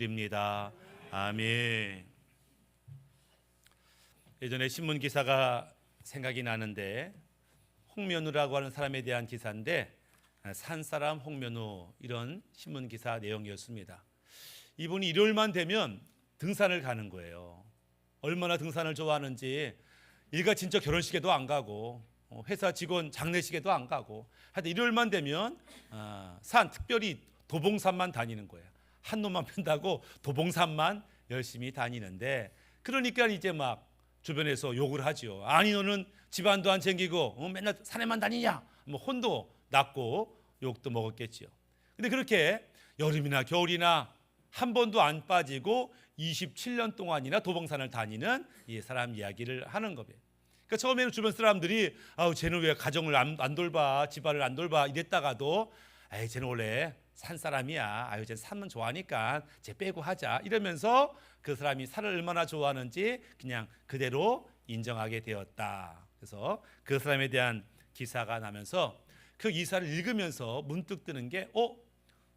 드립니다. 아멘. 예전에 신문 기사가 생각이 나는데 홍면우라고 하는 사람에 대한 기사인데 산사람 홍면우 이런 신문 기사 내용이었습니다. 이분이 일요일만 되면 등산을 가는 거예요. 얼마나 등산을 좋아하는지 일가친척 결혼식에도 안 가고 회사 직원 장례식에도 안 가고 하여튼 일요일만 되면 산 특별히 도봉산만 다니는 거예요. 한 놈만 편다고 도봉산만 열심히 다니는데 그러니까 이제 막 주변에서 욕을 하죠. 아니 너는 집안도 안 챙기고 맨날 산에만 다니냐? 뭐 혼도 났고 욕도 먹었겠지요. 근데 그렇게 여름이나 겨울이나 한 번도 안 빠지고 27년 동안이나 도봉산을 다니는 이 사람 이야기를 하는 거예요. 그러니까 처음에는 주변 사람들이 아우 쟤는 왜 가정을 안 돌봐, 집안을 안 돌봐 이랬다가도 에이 쟤는 원래 산 사람이야. 아유 쟤 산만 좋아하니까 쟤 빼고 하자 이러면서 그 사람이 산을 얼마나 좋아하는지 그냥 그대로 인정하게 되었다. 그래서 그 사람에 대한 기사가 나면서 그 기사를 읽으면서 문득 드는 게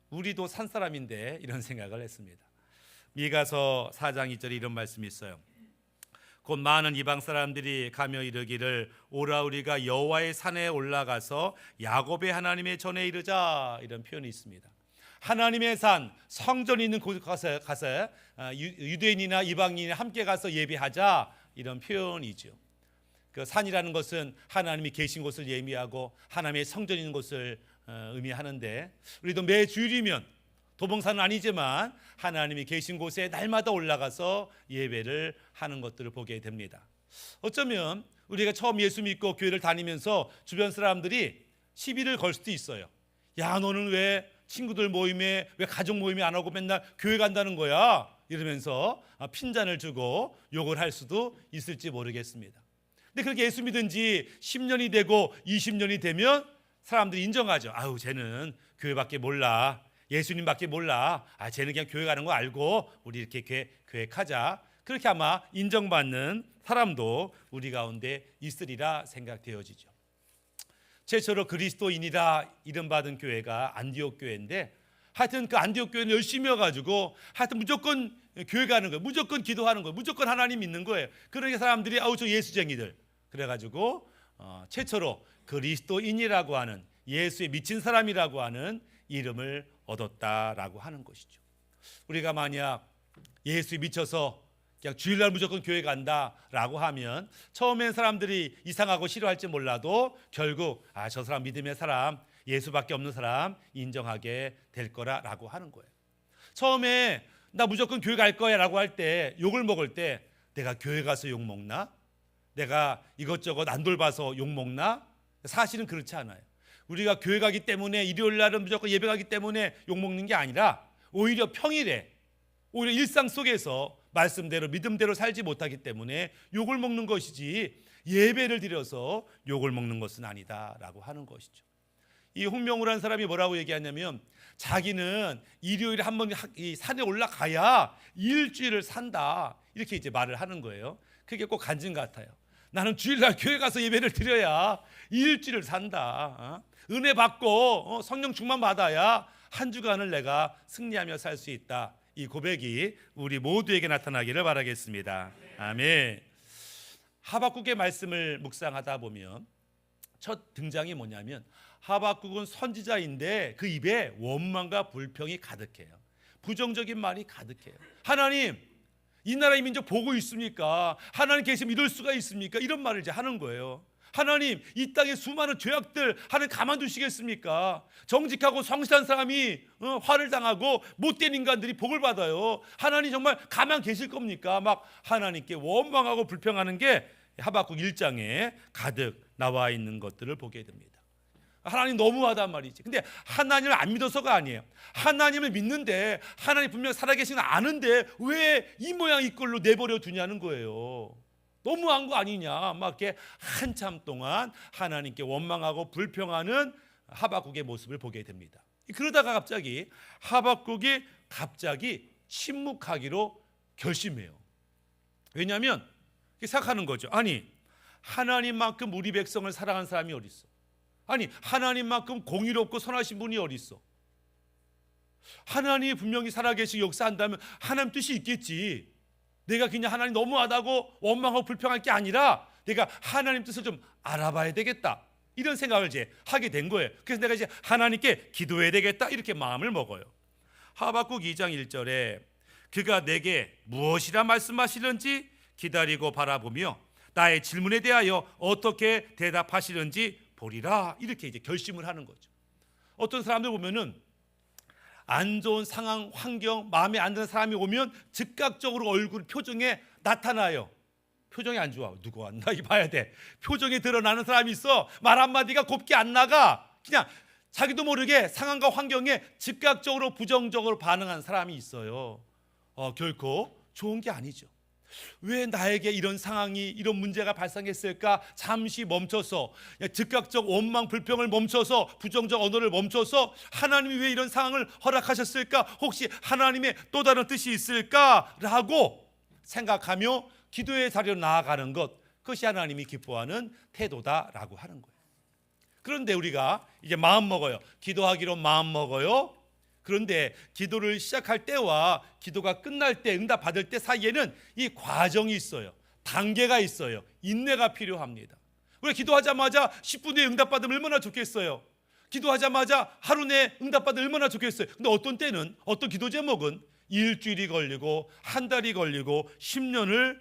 우리도 산 사람인데 이런 생각을 했습니다. 미가서 4장 2절에 이런 말씀이 있어요. 곧 많은 이방 사람들이 가며 이르기를 오라 우리가 여호와의 산에 올라가서 야곱의 하나님의 전에 이르자 이런 표현이 있습니다. 하나님의 산 성전이 있는 곳 가서 유대인이나 이방인이 함께 가서 예배하자 이런 표현이죠. 그 산이라는 것은 하나님이 계신 곳을 의미하고 하나님의 성전이 있는 곳을 의미하는데 우리도 매 주일이면 도봉산은 아니지만 하나님이 계신 곳에 날마다 올라가서 예배를 하는 것들을 보게 됩니다. 어쩌면 우리가 처음 예수 믿고 교회를 다니면서 주변 사람들이 시비를 걸 수도 있어요. 야 너는 왜 친구들 모임에 왜 가족 모임에 안 하고 맨날 교회 간다는 거야 이러면서 핀잔을 주고 욕을 할 수도 있을지 모르겠습니다. 근데 그렇게 예수 믿은 지 10년이 되고 20년이 되면 사람들이 인정하죠. 아우 쟤는 교회밖에 몰라. 예수님밖에 몰라. 쟤는 그냥 교회 가는 거 알고 우리 이렇게 계획하자. 그렇게 아마 인정받는 사람도 우리 가운데 있으리라 생각되어지죠. 최초로 그리스도인이라 이름받은 교회가 안디옥 교회인데 하여튼 그 안디옥 교회는 열심히 해가지고 하여튼 무조건 교회 가는 거예요. 무조건 기도하는 거예요. 무조건 하나님 믿는 거예요. 그러니까 사람들이 아우 저 예수쟁이들 그래가지고 최초로 그리스도인이라고 하는 예수에 미친 사람이라고 하는 이름을 얻었다라고 하는 것이죠. 우리가 만약 예수에 미쳐서 그냥 주일날 무조건 교회 간다라고 하면 처음엔 사람들이 이상하고 싫어할지 몰라도 결국 저 사람 믿음의 사람 예수밖에 없는 사람 인정하게 될 거라고 하는 거예요. 처음에 나 무조건 교회 갈 거야 라고 할 때 욕을 먹을 때 내가 교회 가서 욕 먹나? 내가 이것저것 안 돌봐서 욕 먹나? 사실은 그렇지 않아요. 우리가 교회 가기 때문에 일요일 날은 무조건 예배 가기 때문에 욕 먹는 게 아니라 오히려 평일에 오히려 일상 속에서 말씀대로 믿음대로 살지 못하기 때문에 욕을 먹는 것이지 예배를 드려서 욕을 먹는 것은 아니다라고 하는 것이죠. 이 홍명우라는 사람이 뭐라고 얘기하냐면 자기는 일요일에 한 번 이 산에 올라가야 일주일을 산다 이렇게 이제 말을 하는 거예요. 그게 꼭 간증 같아요. 나는 주일날 교회 가서 예배를 드려야 일주일을 산다. 은혜 받고 성령 충만 받아야 한 주간을 내가 승리하며 살 수 있다. 이 고백이 우리 모두에게 나타나기를 바라겠습니다. 아멘. 하박국의 말씀을 묵상하다 보면 첫 등장이 뭐냐면 하박국은 선지자인데 그 입에 원망과 불평이 가득해요. 부정적인 말이 가득해요. 하나님 이 나라의 민족 보고 있습니까? 하나님 계시면 이럴 수가 있습니까? 이런 말을 이제 하는 거예요. 하나님 이 땅의 수많은 죄악들 하나님 가만두시겠습니까? 정직하고 성실한 사람이 화를 당하고 못된 인간들이 복을 받아요. 하나님 정말 가만 계실 겁니까? 막 하나님께 원망하고 불평하는 게 하박국 1장에 가득 나와 있는 것들을 보게 됩니다. 하나님 너무하단 말이지. 근데 하나님을 안 믿어서가 아니에요. 하나님을 믿는데 하나님 분명 살아계신 거 아는데 왜 이 모양 이 꼴로 내버려 두냐는 거예요. 너무한 거 아니냐 막 이렇게 한참 동안 하나님께 원망하고 불평하는 하박국의 모습을 보게 됩니다. 그러다가 갑자기 하박국이 침묵하기로 결심해요. 왜냐하면 생각하는 거죠. 아니 하나님만큼 우리 백성을 사랑하는 사람이 어디 있어? 아니 하나님만큼 공의롭고 선하신 분이 어디 있어? 하나님이 분명히 살아계시고 역사한다면 하나님 뜻이 있겠지. 내가 그냥 하나님 너무하다고 원망하고 불평할 게 아니라 내가 하나님 뜻을 좀 알아봐야 되겠다, 이런 생각을 이제 하게 된 거예요. 그래서 내가 이제 하나님께 기도해야 되겠다, 이렇게 마음을 먹어요. 하박국 2장 1절에 그가 내게 무엇이라 말씀하시는지 기다리고 바라보며 나의 질문에 대하여 어떻게 대답하시는지 보리라, 이렇게 이제 결심을 하는 거죠. 어떤 사람들 보면은 안 좋은 상황, 환경, 마음에 안 드는 사람이 오면 즉각적으로 얼굴 표정에 나타나요. 표정이 안 좋아. 누구 왔나 이 봐야 돼. 표정에 드러나는 사람이 있어. 말 한마디가 곱게 안 나가. 그냥 자기도 모르게 상황과 환경에 즉각적으로 부정적으로 반응하는 사람이 있어요. 결코 좋은 게 아니죠. 왜 나에게 이런 상황이, 이런 문제가 발생했을까? 잠시 멈춰서 즉각적 원망 불평을 멈춰서 부정적 언어를 멈춰서 하나님이 왜 이런 상황을 허락하셨을까? 혹시 하나님의 또 다른 뜻이 있을까라고 생각하며 기도의 자리로 나아가는 것, 그것이 하나님이 기뻐하는 태도다라고 하는 거예요. 그런데 우리가 이제 마음 먹어요. 기도하기로 마음 먹어요. 그런데 기도를 시작할 때와 기도가 끝날 때, 응답 받을 때 사이에는 이 과정이 있어요. 단계가 있어요. 인내가 필요합니다. 우리가 기도하자마자 10분 후에 응답 받으면 얼마나 좋겠어요. 기도하자마자 하루 내에 응답 받으면 얼마나 좋겠어요. 근데 어떤 때는, 어떤 기도 제목은 일주일이 걸리고 한 달이 걸리고 10년을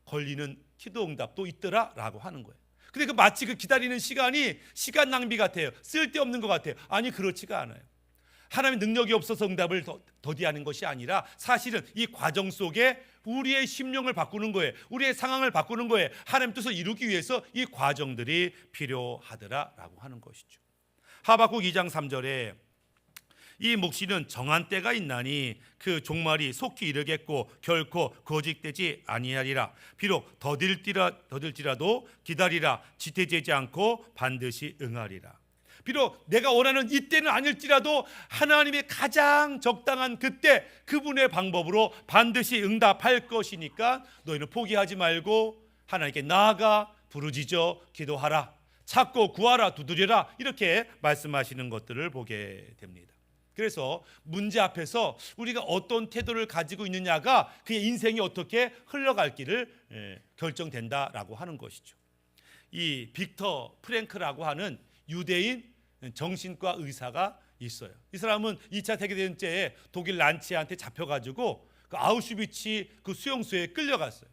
걸리는 기도 응답도 있더라라고 하는 거예요. 근데 그 마치 그 기다리는 시간이 시간 낭비 같아요. 쓸데없는 것 같아요. 아니, 그렇지가 않아요. 하나님의 능력이 없어서 응답을 더디하는 것이 아니라 사실은 이 과정 속에 우리의 심령을 바꾸는 거예요. 우리의 상황을 바꾸는 거예요. 하나님 뜻을 이루기 위해서 이 과정들이 필요하더라라고 하는 것이죠. 하박국 2장 3절에 이 묵시는 정한 때가 있나니 그 종말이 속히 이르겠고 결코 거짓되지 아니하리라. 비록 더딜지라도 기다리라. 지체되지 않고 반드시 응하리라. 비록 내가 원하는 이때는 아닐지라도 하나님의 가장 적당한 그때, 그분의 방법으로 반드시 응답할 것이니까 너희는 포기하지 말고 하나님께 나아가 부르짖어 기도하라. 찾고 구하라, 두드려라, 이렇게 말씀하시는 것들을 보게 됩니다. 그래서 문제 앞에서 우리가 어떤 태도를 가지고 있느냐가 그의 인생이 어떻게 흘러갈 길을 결정된다라고 하는 것이죠. 이 빅터 프랭크라고 하는 유대인 정신과 의사가 있어요. 이 사람은 2차 세계대전 때에 독일 난치한테 잡혀가지고 그 아우슈비츠 그 수용소에 끌려갔어요.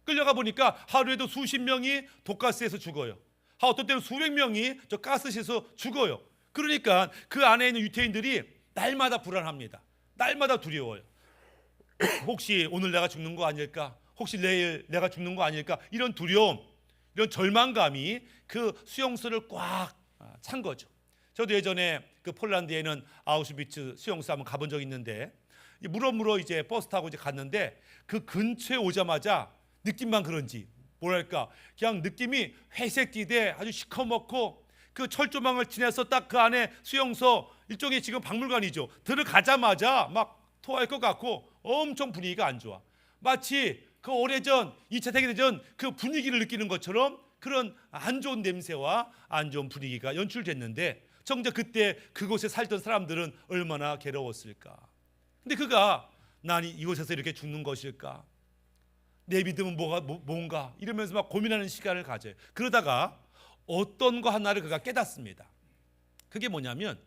끌려가 보니까 하루에도 수십 명이 독가스에서 죽어요. 어떤 때는 수백 명이 저 가스실에서 죽어요. 그러니까 그 안에 있는 유태인들이 날마다 불안합니다. 날마다 두려워요. 혹시 오늘 내가 죽는 거 아닐까? 혹시 내일 내가 죽는 거 아닐까? 이런 두려움, 이런 절망감이 그 수용소를 꽉 찬 거죠. 저도 예전에 그 폴란드에는 아우슈비츠 수용소 한번 가본 적이 있는데 물어물어 이제 버스 타고 이제 갔는데 그 근처에 오자마자 느낌만 그런지 뭐랄까 그냥 느낌이 회색기대 아주 시커멓고 그 철조망을 지나서 딱 그 안에 수용소, 일종의 지금 박물관이죠. 들어가자마자 막 토할 것 같고 엄청 분위기가 안 좋아. 마치 그 오래전 2차 세계대전 그 분위기를 느끼는 것처럼 그런 안 좋은 냄새와 안 좋은 분위기가 연출됐는데 정작 그때 그곳에 살던 사람들은 얼마나 괴로웠을까. 근데 그가 난 이곳에서 이렇게 죽는 것일까? 내 믿음은 뭔가 이러면서 막 고민하는 시간을 가져요. 그러다가 어떤 거 하나를 그가 깨닫습니다. 그게 뭐냐면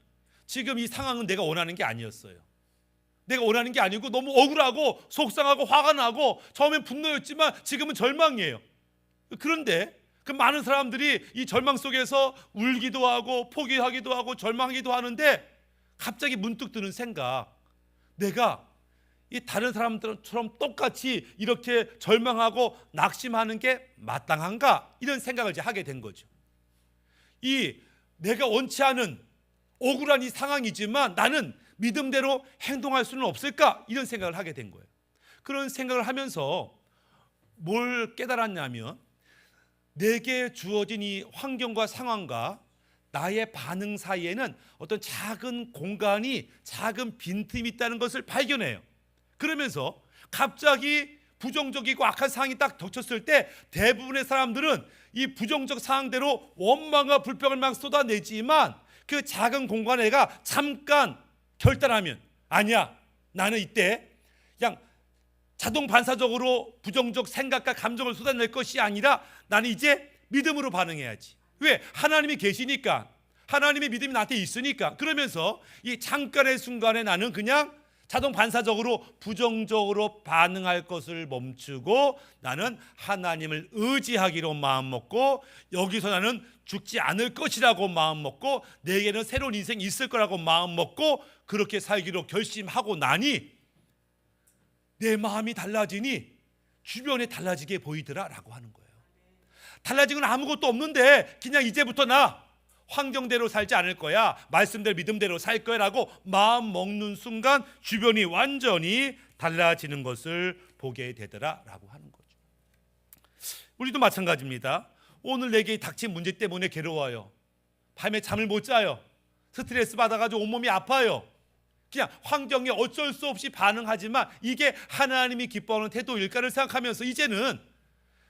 지금 이 상황은 내가 원하는 게 아니었어요. 내가 원하는 게 아니고 너무 억울하고 속상하고 화가 나고 처음엔 분노였지만 지금은 절망이에요. 그런데 그 많은 사람들이 이 절망 속에서 울기도 하고 포기하기도 하고 절망하기도 하는데 갑자기 문득 드는 생각, 내가 이 다른 사람들처럼 똑같이 이렇게 절망하고 낙심하는 게 마땅한가? 이런 생각을 이제 하게 된 거죠. 이 내가 원치 않은 억울한 이 상황이지만 나는 믿음대로 행동할 수는 없을까? 이런 생각을 하게 된 거예요. 그런 생각을 하면서 뭘 깨달았냐면 내게 주어진 이 환경과 상황과 나의 반응 사이에는 어떤 작은 공간이, 작은 빈틈이 있다는 것을 발견해요. 그러면서 갑자기 부정적이고 악한 상황이 딱 덮쳤을 때 대부분의 사람들은 이 부정적 상황대로 원망과 불평을 막 쏟아내지만 그 작은 공간에가 잠깐 결단하면, 아니야, 나는 이때 그냥 자동 반사적으로 부정적 생각과 감정을 쏟아낼 것이 아니라 나는 이제 믿음으로 반응해야지. 왜? 하나님이 계시니까, 하나님의 믿음이 나한테 있으니까. 그러면서 이 잠깐의 순간에 나는 그냥 자동 반사적으로 부정적으로 반응할 것을 멈추고 나는 하나님을 의지하기로 마음먹고, 여기서 나는 죽지 않을 것이라고 마음먹고, 내게는 새로운 인생이 있을 거라고 마음먹고 그렇게 살기로 결심하고 나니 내 마음이 달라지니 주변에 달라지게 보이더라 라고 하는 거예요. 달라진 건 아무것도 없는데 그냥 이제부터 나 환경대로 살지 않을 거야, 말씀대로 믿음대로 살 거야 라고 마음 먹는 순간 주변이 완전히 달라지는 것을 보게 되더라 라고 하는 거죠. 우리도 마찬가지입니다. 오늘 내게 닥친 문제 때문에 괴로워요. 밤에 잠을 못 자요. 스트레스 받아가지고 온몸이 아파요. 그냥 환경에 어쩔 수 없이 반응하지만 이게 하나님이 기뻐하는 태도일까를 생각하면서 이제는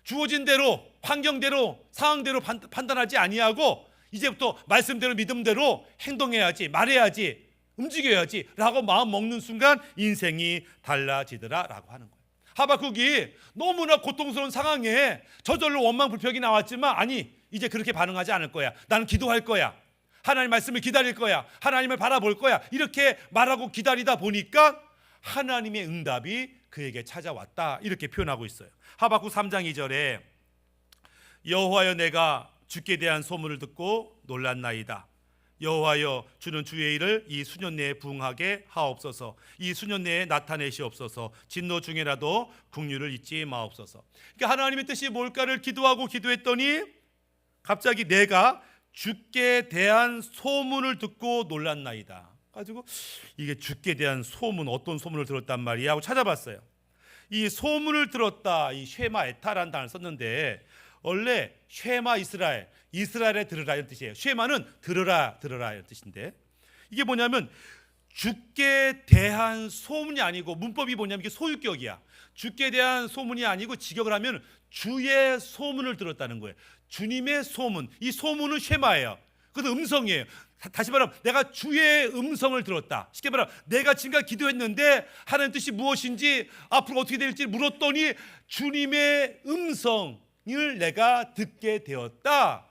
주어진 대로, 환경대로, 상황대로 판단하지 아니하고 이제부터 말씀대로 믿음대로 행동해야지, 말해야지, 움직여야지 라고 마음 먹는 순간 인생이 달라지더라 라고 하는 거예요. 하박국이 너무나 고통스러운 상황에 저절로 원망 불평이 나왔지만 아니, 이제 그렇게 반응하지 않을 거야. 나는 기도할 거야. 하나님 말씀을 기다릴 거야. 하나님을 바라볼 거야. 이렇게 말하고 기다리다 보니까 하나님의 응답이 그에게 찾아왔다, 이렇게 표현하고 있어요. 하박국 3장 2절에 여호와여, 내가 주께 대한 소문을 듣고 놀랐나이다. 여호와여, 주는 주의 일을 이 수년 내에 부응하게 하옵소서. 이 수년 내에 나타내시옵소서. 진노 중에라도 긍휼을 잊지 마옵소서. 그러니까 하나님의 뜻이 뭘까를 기도하고 기도했더니 갑자기 내가 주께 대한 소문을 듣고 놀랐나이다. 가지고 이게 주께 대한 소문, 어떤 소문을 들었단 말이야 하고 찾아봤어요. 이 소문을 들었다, 이 쉐마 에타라는 단어를 썼는데 원래 쉐마 이스라엘, 이스라엘에 들으라 이런 뜻이에요. 쉐마는 들으라, 들으라 이런 뜻인데 이게 뭐냐면 주께 대한 소문이 아니고, 문법이 뭐냐면 이게 소유격이야. 주께 대한 소문이 아니고 직역을 하면 주의 소문을 들었다는 거예요. 주님의 소문, 이 소문은 쉐마예요. 그래서 음성이에요. 다시 말하면 내가 주의 음성을 들었다. 쉽게 말하면 내가 지금까지 기도했는데 하나님 뜻이 무엇인지 앞으로 어떻게 될지 물었더니 주님의 음성을 내가 듣게 되었다.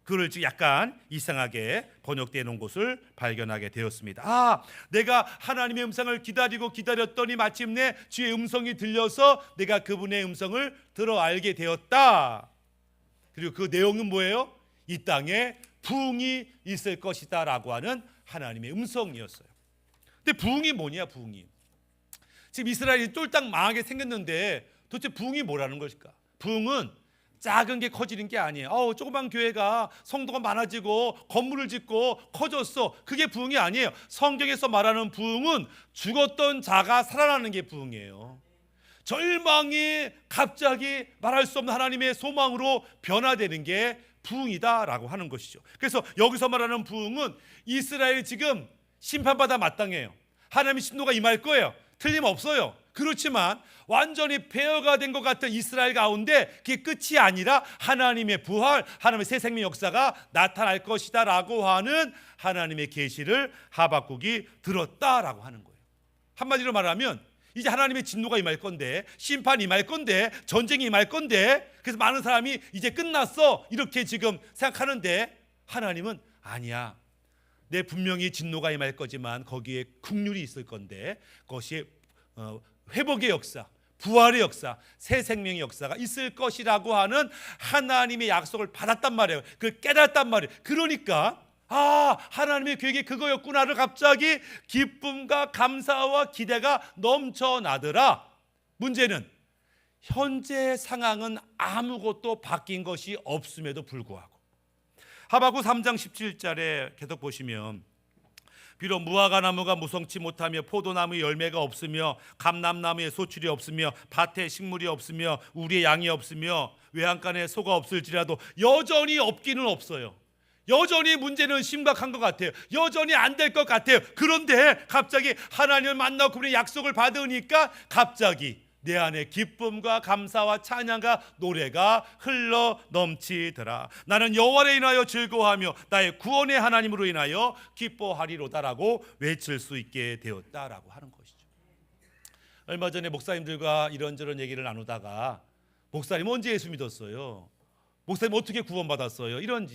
그걸 지금 약간 이상하게 번역되어 놓은 것을 발견하게 되었습니다. 아, 내가 하나님의 음성을 기다렸더니 마침내 주의 음성이 들려서 내가 그분의 음성을 들어 알게 되었다. 그리고 그 내용은 뭐예요? 이 땅에 부흥이 있을 것이다 라고 하는 하나님의 음성이었어요. 근데 부흥이 뭐냐, 부흥이. 지금 이스라엘이 쫄딱 망하게 생겼는데 도대체 부흥이 뭐라는 것일까? 부흥은 작은 게 커지는 게 아니에요. 조그만 교회가 성도가 많아지고 건물을 짓고 커졌어. 그게 부흥이 아니에요. 성경에서 말하는 부흥은 죽었던 자가 살아나는 게 부흥이에요. 절망이 갑자기 말할 수 없는 하나님의 소망으로 변화되는 게 부흥이다라고 하는 것이죠. 그래서 여기서 말하는 부흥은 이스라엘이 지금 심판받아 마땅해요. 하나님의 진노가 임할 거예요. 틀림없어요. 그렇지만 완전히 폐허가 된 것 같은 이스라엘 가운데 그게 끝이 아니라 하나님의 부활, 하나님의 새 생명 역사가 나타날 것이다 라고 하는 하나님의 계시를 하박국이 들었다라고 하는 거예요. 한마디로 말하면 이제 하나님의 진노가 임할 건데, 심판이 임할 건데, 전쟁이 임할 건데, 그래서 많은 사람이 이제 끝났어 이렇게 지금 생각하는데 하나님은 아니야. 내 분명히 진노가 임할 거지만 거기에 긍휼이 있을 건데 그것이 회복의 역사, 부활의 역사, 새 생명의 역사가 있을 것이라고 하는 하나님의 약속을 받았단 말이에요. 그걸 깨달았단 말이에요. 그러니까 하나님의 계획이 그거였구나를 갑자기 기쁨과 감사와 기대가 넘쳐나더라. 문제는 현재 상황은 아무것도 바뀐 것이 없음에도 불구하고 하박국 3장 17절에 계속 보시면 비록 무화과나무가 무성치 못하며 포도나무에 열매가 없으며 감람나무에 소출이 없으며 밭에 식물이 없으며 우리의 양이 없으며 외양간에 소가 없을지라도 여전히 없기는 없어요. 여전히 문제는 심각한 것 같아요. 여전히 안 될 것 같아요. 그런데 갑자기 하나님을 만나고 그분의 약속을 받으니까 갑자기 내 안에 기쁨과 감사와 찬양과 노래가 흘러 넘치더라. 나는 여호와를 인하여 즐거워하며 나의 구원의 하나님으로 인하여 기뻐하리로다라고 외칠 수 있게 되었다라고 하는 것이죠. 얼마 전에 목사님들과 이런저런 얘기를 나누다가 목사님 언제 예수 믿었어요? 목사님 어떻게 구원받았어요? 이런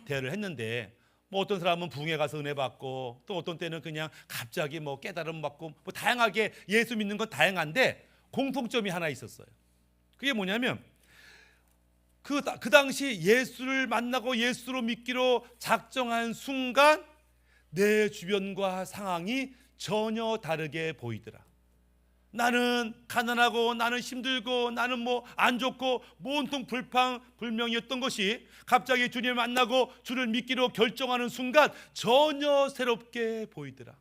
대화를 했는데 어떤 사람은 부흥회 가서 은혜 받고 또 어떤 때는 그냥 갑자기 깨달음 받고 다양하게 예수 믿는 건 다양한데 공통점이 하나 있었어요. 그게 뭐냐면 그 당시 예수를 만나고 예수로 믿기로 작정한 순간 내 주변과 상황이 전혀 다르게 보이더라. 나는 가난하고 나는 힘들고 나는 안 좋고 온통 불평불명이었던 것이 갑자기 주님을 만나고 주를 믿기로 결정하는 순간 전혀 새롭게 보이더라.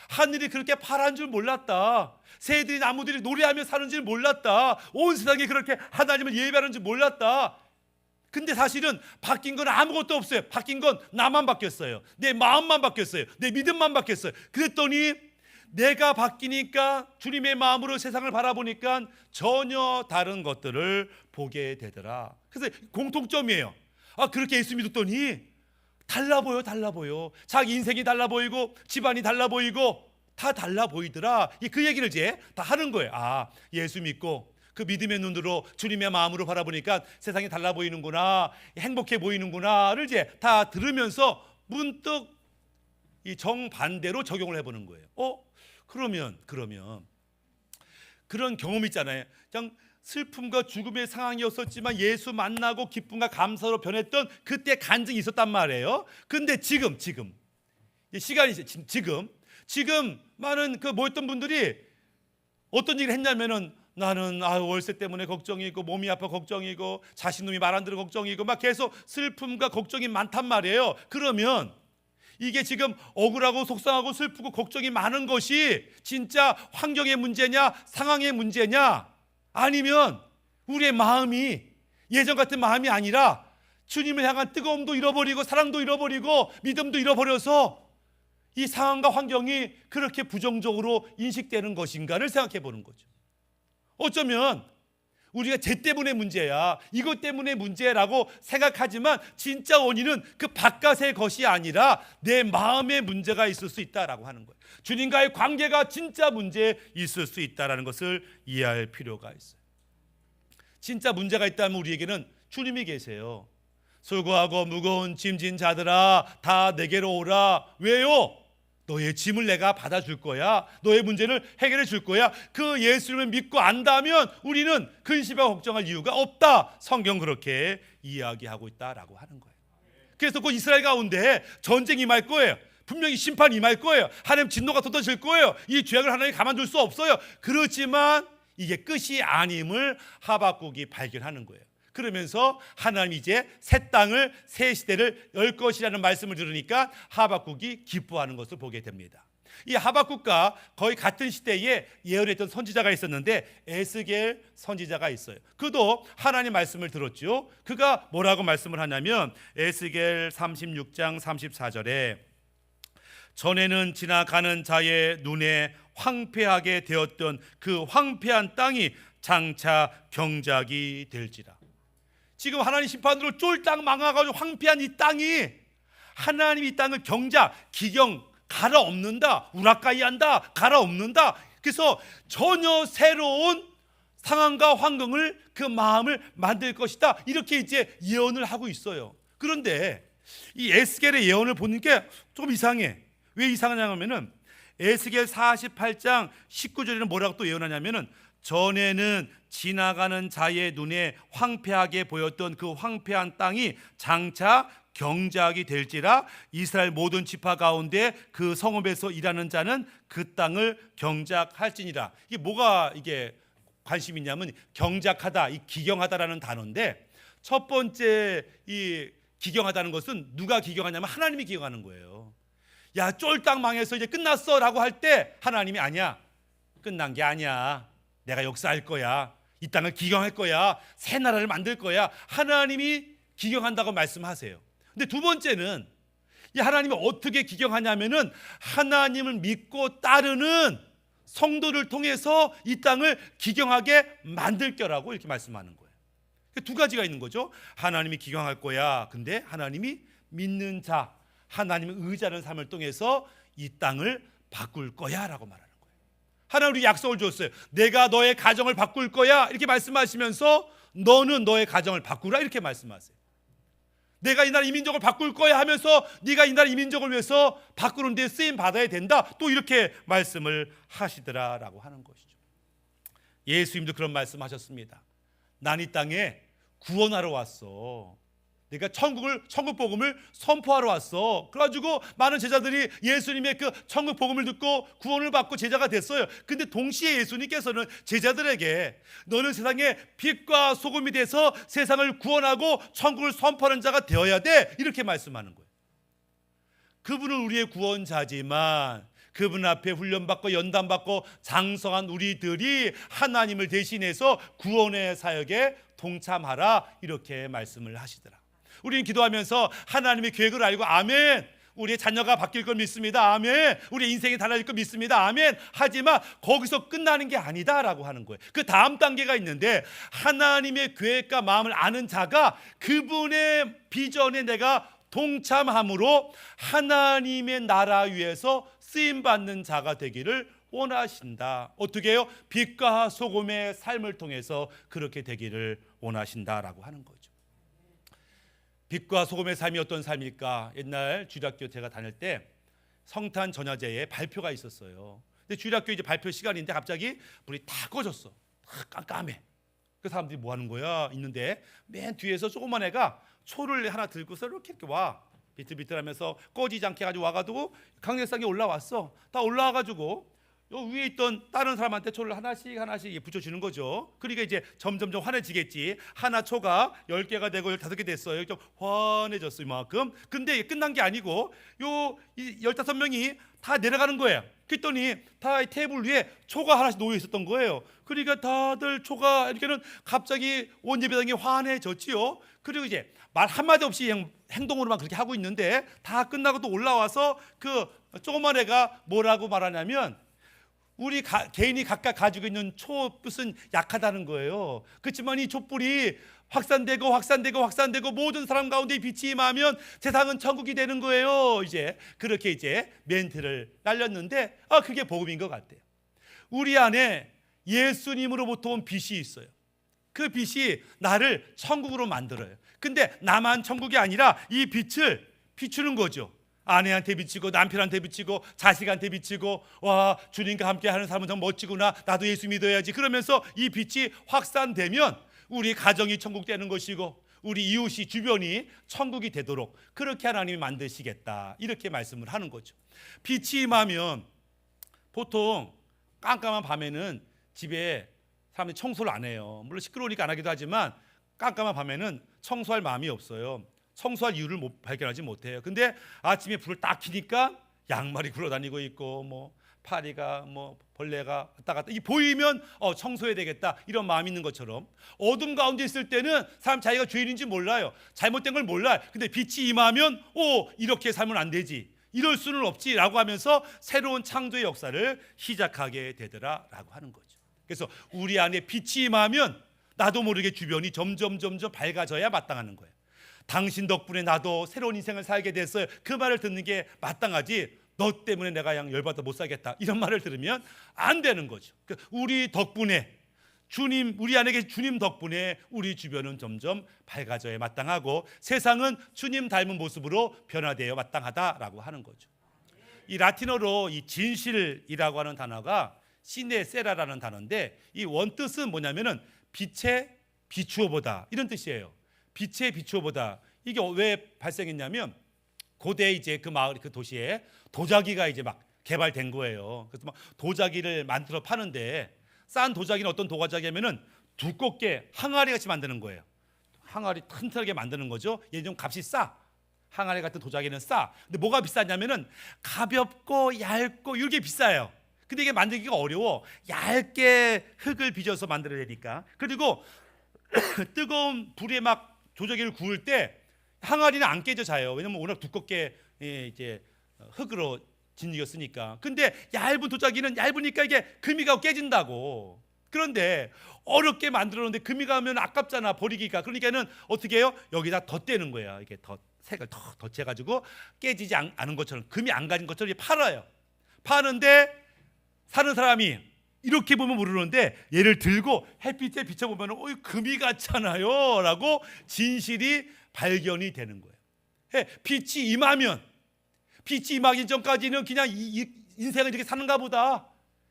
하늘이 그렇게 파란 줄 몰랐다. 새들이 나무들이 노래하며 사는 줄 몰랐다. 온 세상이 그렇게 하나님을 예배하는 줄 몰랐다. 근데 사실은 바뀐 건 아무것도 없어요. 바뀐 건 나만 바뀌었어요. 내 마음만 바뀌었어요. 내 믿음만 바뀌었어요. 그랬더니 내가 바뀌니까 주님의 마음으로 세상을 바라보니까 전혀 다른 것들을 보게 되더라. 그래서 공통점이에요. 그렇게 예수 믿었더니 달라 보여. 자기 인생이 달라 보이고 집안이 달라 보이고 다 달라 보이더라. 그 얘기를 이제 다 하는 거예요. 예수 믿고 그 믿음의 눈으로 주님의 마음으로 바라보니까 세상이 달라 보이는구나, 행복해 보이는구나를 이제 다 들으면서 문득 이 정반대로 적용을 해보는 거예요. 그러면 그런 경험 있잖아요. 그냥 슬픔과 죽음의 상황이었었지만 예수 만나고 기쁨과 감사로 변했던 그때 간증이 있었단 말이에요. 근데 지금 시간이 지금 많은 모였던 분들이 어떤 얘기를 했냐면은 나는 월세 때문에 걱정이고 몸이 아파 걱정이고 자식놈이 말 안 들어 걱정이고 막 계속 슬픔과 걱정이 많단 말이에요. 그러면 이게 지금 억울하고 속상하고 슬프고 걱정이 많은 것이 진짜 환경의 문제냐 상황의 문제냐, 아니면 우리의 마음이 예전 같은 마음이 아니라 주님을 향한 뜨거움도 잃어버리고 사랑도 잃어버리고 믿음도 잃어버려서 이 상황과 환경이 그렇게 부정적으로 인식되는 것인가를 생각해 보는 거죠. 어쩌면 우리가 쟤 때문에 문제야, 이것 때문에 문제라고 생각하지만 진짜 원인은 그 바깥의 것이 아니라 내 마음의 문제가 있을 수 있다라고 하는 거예요. 주님과의 관계가 진짜 문제에 있을 수 있다라는 것을 이해할 필요가 있어요. 진짜 문제가 있다면 우리에게는 주님이 계세요. 수고하고 무거운 짐진 자들아 다 내게로 오라. 왜요? 너의 짐을 내가 받아줄 거야. 너의 문제를 해결해 줄 거야. 그 예수님을 믿고 안다면 우리는 근심하고 걱정할 이유가 없다. 성경 그렇게 이야기하고 있다라고 하는 거예요. 그래서 그 이스라엘 가운데 전쟁이 임할 거예요. 분명히 심판이 임할 거예요. 하나님 진노가 쏟아질 거예요. 이 죄악을 하나님 가만둘 수 없어요. 그렇지만 이게 끝이 아님을 하박국이 발견하는 거예요. 그러면서 하나님이 이제 새 땅을 새 시대를 열 것이라는 말씀을 들으니까 하박국이 기뻐하는 것을 보게 됩니다. 이 하박국과 거의 같은 시대에 예언했던 선지자가 있었는데 에스겔 선지자가 있어요. 그도 하나님 말씀을 들었죠. 그가 뭐라고 말씀을 하냐면 에스겔 36장 34절에 전에는 지나가는 자의 눈에 황폐하게 되었던 그 황폐한 땅이 장차 경작이 될지라. 지금 하나님 심판으로 쫄딱 망하가지고 황폐한 이 땅이 하나님이 이 땅을 경작, 기경 갈아엎는다, 우라카이한다, 갈아엎는다. 그래서 전혀 새로운 상황과 환경을 그 마음을 만들 것이다. 이렇게 이제 예언을 하고 있어요. 그런데 이 에스겔의 예언을 보는 게 조금 이상해. 왜 이상하냐면은 에스겔 48장 19절에는 뭐라고 또 예언하냐면은 전에는 지나가는 자의 눈에 황폐하게 보였던 그 황폐한 땅이 장차 경작이 될지라. 이스라엘 모든 지파 가운데 그 성읍에서 일하는 자는 그 땅을 경작할지니라. 이게 뭐가 이게 관심 있냐면 경작하다, 이 기경하다라는 단어인데 첫 번째 이 기경하다는 것은 누가 기경하냐면 하나님이 기경하는 거예요. 야 쫄딱 망해서 이제 끝났어 라고 할 때 하나님이 아니야, 끝난 게 아니야, 내가 역사할 거야, 이 땅을 기경할 거야, 새 나라를 만들 거야, 하나님이 기경한다고 말씀하세요. 근데 두 번째는 이 하나님이 어떻게 기경하냐면은 하나님을 믿고 따르는 성도를 통해서 이 땅을 기경하게 만들 거라고 이렇게 말씀하는 거예요. 두 가지가 있는 거죠. 하나님이 기경할 거야. 근데 하나님이 믿는 자, 하나님의 의지하는 삶을 통해서 이 땅을 바꿀 거야 라고 말하는 거예요. 하나님 우리 약속을 줬어요. 내가 너의 가정을 바꿀 거야 이렇게 말씀하시면서 너는 너의 가정을 바꾸라 이렇게 말씀하세요. 내가 이 나라 이민족을 바꿀 거야 하면서 네가 이 나라 이민족을 위해서 바꾸는 데 쓰임 받아야 된다 또 이렇게 말씀을 하시더라라고 하는 것이죠. 예수님도 그런 말씀하셨습니다. 난 이 땅에 구원하러 왔어. 내가 천국 복음을 선포하러 왔어. 그래가지고 많은 제자들이 예수님의 그 천국 복음을 듣고 구원을 받고 제자가 됐어요. 근데 동시에 예수님께서는 제자들에게 너는 세상의 빛과 소금이 돼서 세상을 구원하고 천국을 선포하는 자가 되어야 돼 이렇게 말씀하는 거예요. 그분은 우리의 구원자지만 그분 앞에 훈련받고 연단받고 장성한 우리들이 하나님을 대신해서 구원의 사역에 동참하라 이렇게 말씀을 하시더라. 우리는 기도하면서 하나님의 계획을 알고 아멘, 우리의 자녀가 바뀔 걸 믿습니다. 아멘, 우리의 인생이 달라질 걸 믿습니다. 아멘. 하지만 거기서 끝나는 게 아니다라고 하는 거예요. 그 다음 단계가 있는데 하나님의 계획과 마음을 아는 자가 그분의 비전에 내가 동참함으로 하나님의 나라 위에서 쓰임받는 자가 되기를 원하신다. 어떻게 해요? 빛과 소금의 삶을 통해서 그렇게 되기를 원하신다라고 하는 거죠. 빛과 소금의 삶이 어떤 삶일까? 옛날 주일학교 제가 다닐 때 성탄 전야제에 발표가 있었어요. 근데 주일학교 이제 발표 시간인데 갑자기 불이 다 꺼졌어. 깜깜해. 그 사람들이 뭐 하는 거야? 있는데 맨 뒤에서 조그만 애가 초를 하나 들고서 이렇게 와. 비틀비틀하면서 꺼지지 않게 가지고 와가지고 강력상에 올라왔어. 다 올라와가지고 요 위에 있던 다른 사람한테 초를 하나씩 붙여주는 거죠. 그러니까 이제 점점점 환해지겠지. 하나 초가 10개가 되고 15개 됐어요. 좀 환해졌어 이만큼. 근데 끝난 게 아니고 요 15명이 다 내려가는 거예요. 그랬더니 다 테이블 위에 초가 하나씩 놓여 있었던 거예요. 그러니까 다들 초가 이렇게는 갑자기 온 예배당이 환해졌지요. 그리고 이제 말 한마디 없이 행동으로만 그렇게 하고 있는데 다 끝나고 또 올라와서 그 조그만 애가 뭐라고 말하냐면 우리 개인이 각각 가지고 있는 촛불은 약하다는 거예요. 그렇지만 이 촛불이 확산되고 모든 사람 가운데 빛이 임하면 세상은 천국이 되는 거예요. 이제 그렇게 이제 멘트를 날렸는데 그게 복음인 것 같아요. 우리 안에 예수님으로부터 온 빛이 있어요. 그 빛이 나를 천국으로 만들어요. 근데 나만 천국이 아니라 이 빛을 비추는 거죠. 아내한테 비치고 남편한테 비치고 자식한테 비치고 와 주님과 함께 하는 사람은 참 멋지구나. 나도 예수 믿어야지. 그러면서 이 빛이 확산되면 우리 가정이 천국 되는 것이고 우리 이웃이 주변이 천국이 되도록 그렇게 하나님이 만드시겠다. 이렇게 말씀을 하는 거죠. 빛이 임하면 보통 깜깜한 밤에는 집에 사람들이 청소를 안 해요. 물론 시끄러우니까 안 하기도 하지만 깜깜한 밤에는 청소할 마음이 없어요. 청소할 이유를 발견하지 못해요. 근데 아침에 불을 딱 켜니까 양말이 굴러다니고 있고 뭐 파리가 뭐 벌레가 왔다 갔다 이 보이면 청소해야 되겠다 이런 마음이 있는 것처럼 어둠 가운데 있을 때는 사람 자기가 죄인인지 몰라요. 잘못된 걸 몰라요. 근데 빛이 임하면 이렇게 살면 안 되지. 이럴 수는 없지라고 하면서 새로운 창조의 역사를 시작하게 되더라라고 하는 거죠. 그래서 우리 안에 빛이 임하면 나도 모르게 주변이 점점 밝아져야 마땅하는 거예요. 당신 덕분에 나도 새로운 인생을 살게 됐어요. 그 말을 듣는 게 마땅하지 너 때문에 내가 그냥 열받아 못 살겠다 이런 말을 들으면 안 되는 거죠. 우리 덕분에 우리 안에 계신 주님 덕분에 우리 주변은 점점 밝아져야 마땅하고 세상은 주님 닮은 모습으로 변화되어 마땅하다라고 하는 거죠. 이 라틴어로 이 진실이라고 하는 단어가 시네세라라는 단어인데 이 원뜻은 뭐냐면은 빛에 비추어 보다 이런 뜻이에요. 빛에 비추어 보다. 이게 왜 발생했냐면 고대 이제 그 마을 그 도시에 도자기가 이제 막 개발된 거예요. 그래서 막 도자기를 만들어 파는데 싼 도자기는 어떤 도자기냐면은 두껍게 항아리 같이 만드는 거예요. 항아리 튼튼하게 만드는 거죠. 얘 좀 값이 싸. 항아리 같은 도자기는 싸. 근데 뭐가 비싸냐면은 가볍고 얇고 이게 비싸요. 근데 이게 만들기가 어려워. 얇게 흙을 빚어서 만들어야 되니까. 그리고 뜨거운 불에 막 도자기를 구울 때 항아리는 안 깨져 자요. 왜냐면 워낙 두껍게 이제 흙으로 진이겼으니까. 근데 얇은 도자기는 얇으니까 이게 금이 가고 깨진다고. 그런데 어렵게 만들어 놓는데 금이 가면 아깝잖아, 버리기가. 그러니까는 어떻게 해요? 여기다 덧대는 거야. 이게 색을 더 덧해가지고 깨지지 않은 것처럼, 금이 안 가진 것처럼 팔아요. 파는데 사는 사람이 이렇게 보면 모르는데 얘를 들고 햇빛에 비춰보면 금이 같잖아요 라고 진실이 발견이 되는 거예요. 빛이 임하기 전까지는 그냥 인생을 이렇게 사는가 보다,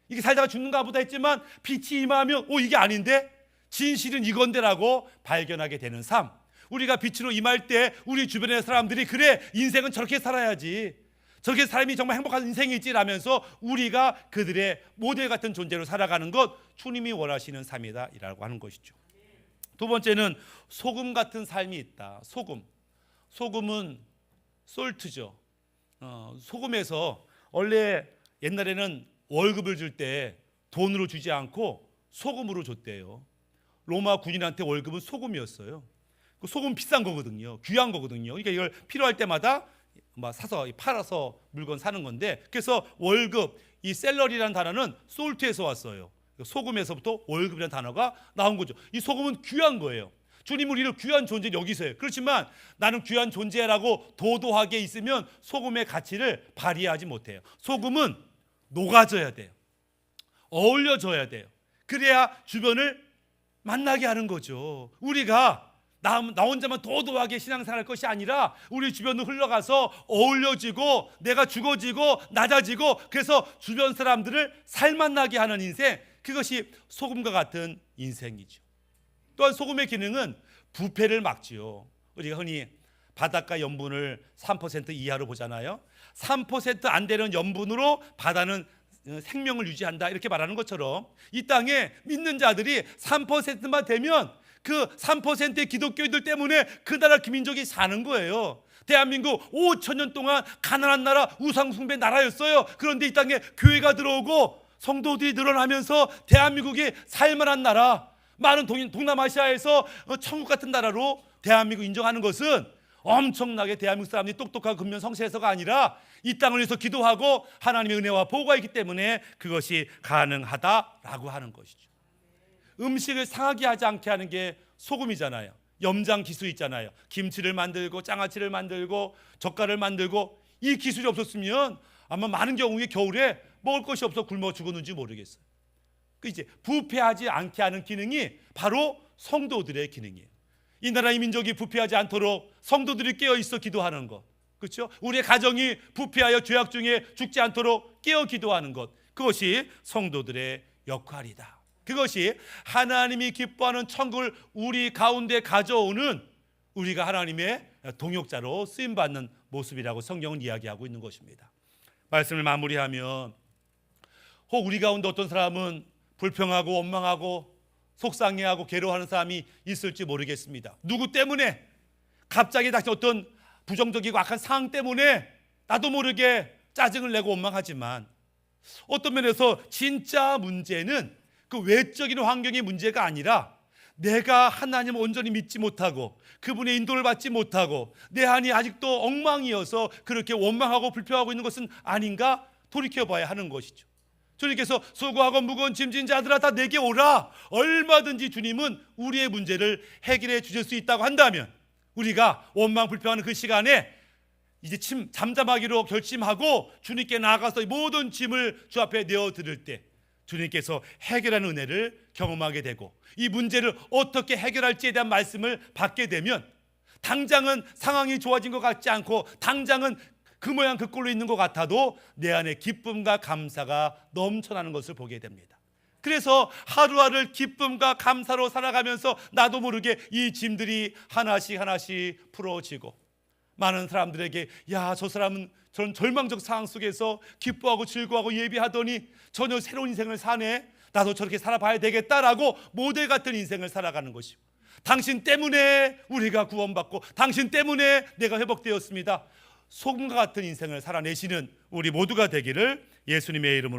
이게 살다가 죽는가 보다 했지만 빛이 임하면 이게 아닌데, 진실은 이건데라고 발견하게 되는 삶. 우리가 빛으로 임할 때 우리 주변의 사람들이 그래, 인생은 저렇게 살아야지, 저렇게 사람이 정말 행복한 인생이지라면서 우리가 그들의 모델 같은 존재로 살아가는 것, 주님이 원하시는 삶이다 라고 하는 것이죠. 두 번째는 소금 같은 삶이 있다. 소금은 솔트죠. 소금에서 원래 옛날에는 월급을 줄 때 돈으로 주지 않고 소금으로 줬대요. 로마 군인한테 월급은 소금이었어요. 그 소금 비싼 거거든요. 귀한 거거든요. 그러니까 이걸 필요할 때마다 사서 팔아서 물건 사는 건데, 그래서 월급, 이 셀러리라는 단어는 솔트에서 왔어요. 소금에서부터 월급이라는 단어가 나온 거죠. 이 소금은 귀한 거예요. 주님 우리를 귀한 존재 여기서요. 그렇지만 나는 귀한 존재라고 도도하게 있으면 소금의 가치를 발휘하지 못해요. 소금은 녹아져야 돼요. 어울려져야 돼요. 그래야 주변을 만나게 하는 거죠. 우리가 나 혼자만 도도하게 신앙생활할 것이 아니라 우리 주변으로 흘러가서 어울려지고 내가 죽어지고 낮아지고, 그래서 주변 사람들을 살만나게 하는 인생, 그것이 소금과 같은 인생이죠. 또한 소금의 기능은 부패를 막지요. 우리가 흔히 바닷가 염분을 3% 이하로 보잖아요. 3% 안 되는 염분으로 바다는 생명을 유지한다 이렇게 말하는 것처럼, 이 땅에 믿는 자들이 3%만 되면 그 3%의 기독교인들 때문에 그 나라 기민족이 사는 거예요. 대한민국 5천 년 동안 가난한 나라, 우상숭배 나라였어요. 그런데 이 땅에 교회가 들어오고 성도들이 늘어나면서 대한민국이 살만한 나라, 많은 동남아시아에서 천국 같은 나라로 대한민국 인정하는 것은 엄청나게 대한민국 사람들이 똑똑하고 근면 성실해서가 아니라 이 땅을 위해서 기도하고 하나님의 은혜와 보호가 있기 때문에 그것이 가능하다라고 하는 것이죠. 음식을 상하게 하지 않게 하는 게 소금이잖아요. 염장 기술 있잖아요. 김치를 만들고 장아찌를 만들고 젓갈을 만들고, 이 기술이 없었으면 아마 많은 경우에 겨울에 먹을 것이 없어 굶어 죽었는지 모르겠어요. 이제 부패하지 않게 하는 기능이 바로 성도들의 기능이에요. 이 나라 이 민족이 부패하지 않도록 성도들이 깨어 있어 기도하는 것, 그렇죠? 우리의 가정이 부패하여 죄악 중에 죽지 않도록 깨어 기도하는 것, 그것이 성도들의 역할이다. 그것이 하나님이 기뻐하는 천국을 우리 가운데 가져오는, 우리가 하나님의 동역자로 쓰임받는 모습이라고 성경은 이야기하고 있는 것입니다. 말씀을 마무리하면, 혹 우리 가운데 어떤 사람은 불평하고 원망하고 속상해하고 괴로워하는 사람이 있을지 모르겠습니다. 누구 때문에? 갑자기 다시 어떤 부정적이고 악한 상황 때문에 나도 모르게 짜증을 내고 원망하지만, 어떤 면에서 진짜 문제는 그 외적인 환경의 문제가 아니라 내가 하나님을 온전히 믿지 못하고 그분의 인도를 받지 못하고 내 안이 아직도 엉망이어서 그렇게 원망하고 불평하고 있는 것은 아닌가 돌이켜봐야 하는 것이죠. 주님께서 수고하고 무거운 짐진 자들아 다 내게 오라, 얼마든지 주님은 우리의 문제를 해결해 주실 수 있다고 한다면, 우리가 원망 불평하는 그 시간에 이제 잠잠하기로 결심하고 주님께 나아가서 모든 짐을 주 앞에 내어드릴 때 주님께서 해결하는 은혜를 경험하게 되고, 이 문제를 어떻게 해결할지에 대한 말씀을 받게 되면, 당장은 상황이 좋아진 것 같지 않고 당장은 그 모양 그 꼴로 있는 것 같아도 내 안에 기쁨과 감사가 넘쳐나는 것을 보게 됩니다. 그래서 하루하루를 기쁨과 감사로 살아가면서 나도 모르게 이 짐들이 하나씩 하나씩 풀어지고, 많은 사람들에게 야, 저 사람은 저런 절망적 상황 속에서 기뻐하고 즐거워하고 예비하더니 전혀 새로운 인생을 사네, 나도 저렇게 살아봐야 되겠다라고 모델 같은 인생을 살아가는 것이고, 당신 때문에 우리가 구원받고 당신 때문에 내가 회복되었습니다, 소금과 같은 인생을 살아내시는 우리 모두가 되기를 예수님의 이름으로